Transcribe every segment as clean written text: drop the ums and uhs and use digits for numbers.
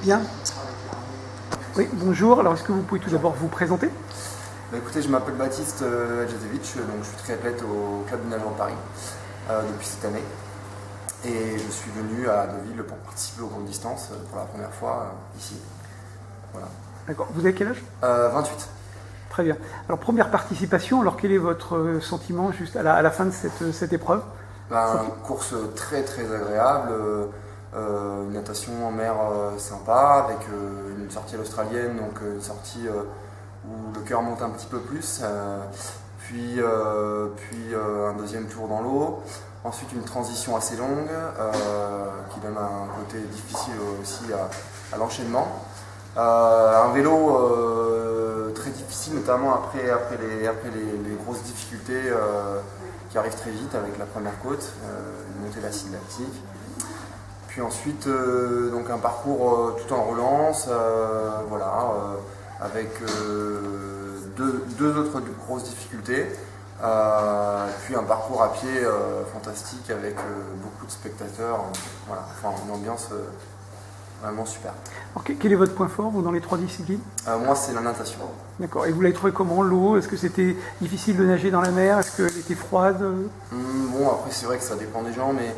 Bien. Oui, bonjour. Alors, est-ce que vous pouvez tout d'abord vous présenter? Écoutez, je m'appelle Baptiste Adjezevich, donc je suis triathlète au Club du Nageur de Paris depuis cette année. Et je suis venu à Deauville pour participer aux grandes distances pour la première fois ici. Voilà. D'accord. Vous avez quel âge? 28. Très bien. Alors, première participation. Alors, quel est votre sentiment juste à la fin de cette épreuve? Une course très très agréable, une natation en mer sympa, avec une sortie à l'australienne, donc une sortie où le cœur monte un petit peu plus, puis un deuxième tour dans l'eau, ensuite une transition assez longue qui donne un côté difficile aussi à l'enchaînement. Un vélo très difficile, notamment après les grosses difficultés qui arrivent très vite avec la première côte, une montée d'acide lactique. Puis ensuite donc un parcours tout en relance, avec deux autres grosses difficultés, puis un parcours à pied fantastique avec beaucoup de spectateurs, une ambiance vraiment super. Alors, quel est votre point fort, vous, dans les trois disciplines? Moi, c'est la natation. D'accord. Et vous l'avez trouvé comment, l'eau? Est-ce que c'était difficile de nager dans la mer? Est-ce qu'elle était froide? Bon, après, c'est vrai que ça dépend des gens, mais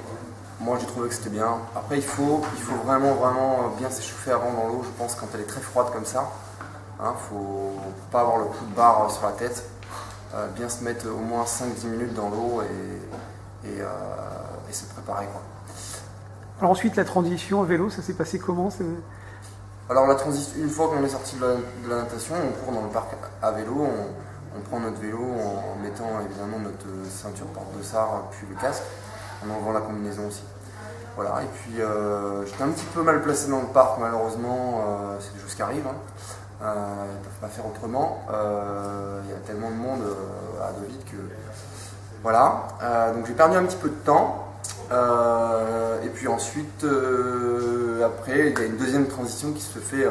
moi, j'ai trouvé que c'était bien. Après, il faut vraiment bien s'échauffer avant dans l'eau, je pense, quand elle est très froide comme ça. Faut pas avoir le coup de barre sur la tête. Bien se mettre au moins 5-10 minutes dans l'eau et se préparer, quoi. Alors ensuite, la transition à vélo, ça s'est passé comment? Alors la transition, une fois qu'on est sorti de la natation, on court dans le parc à vélo, on prend notre vélo en mettant évidemment notre ceinture porte-dossard puis le casque, en enlevant la combinaison aussi. Voilà, et puis j'étais un petit peu mal placé dans le parc, malheureusement, c'est des choses qui arrivent. Ils ne peuvent pas faire autrement. Il y a tellement de monde à Deauville que voilà. Donc j'ai perdu un petit peu de temps. Et puis ensuite, après, il y a une deuxième transition qui se fait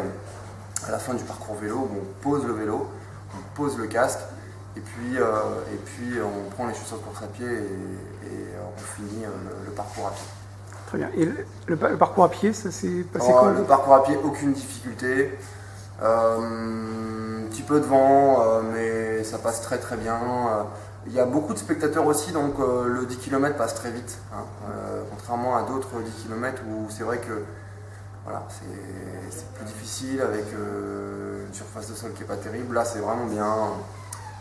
à la fin du parcours vélo, où on pose le vélo, on pose le casque, et puis on prend les chaussures de course à pied et on finit le parcours à pied. Très bien. Et le parcours à pied, ça s'est passé comment? Le parcours à pied, aucune difficulté. Un petit peu de vent, mais ça passe très très bien. Il y a beaucoup de spectateurs aussi, donc le 10 km passe très vite, contrairement à d'autres 10 km où c'est vrai que voilà, c'est plus difficile avec une surface de sol qui n'est pas terrible. Là, c'est vraiment bien,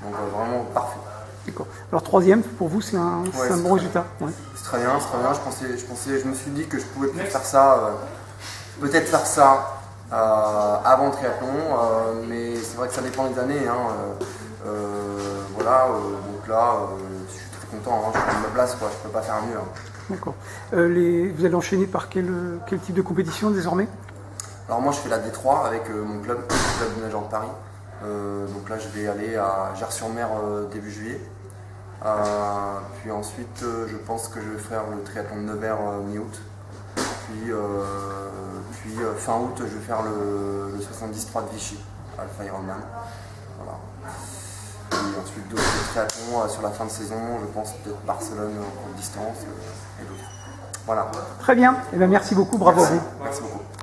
donc vraiment parfait. D'accord. Alors troisième, pour vous, c'est un bon résultat? Ouais. C'est très bien, c'est très bien. Je me suis dit que je pouvais peut-être faire ça, avant le triathlon, mais c'est vrai que ça dépend des années. Donc là, je suis très content, je prends ma place, je ne peux pas faire mieux. D'accord. Vous allez enchaîner par quel type de compétition désormais? Alors moi, je fais la D3 avec mon club, le Club du Nageur de Paris. Donc là, je vais aller à Gers-sur-Mer début juillet. Puis ensuite, je pense que je vais faire le triathlon de Nevers mi-août. Puis fin août, je vais faire le 73 de Vichy, Alpha Ironman. Voilà. Et ensuite d'autres triathlons sur la fin de saison, je pense peut-être Barcelone en courte distance et d'autres. Voilà. Très bien. Eh bien, merci beaucoup, bravo à vous. Merci beaucoup.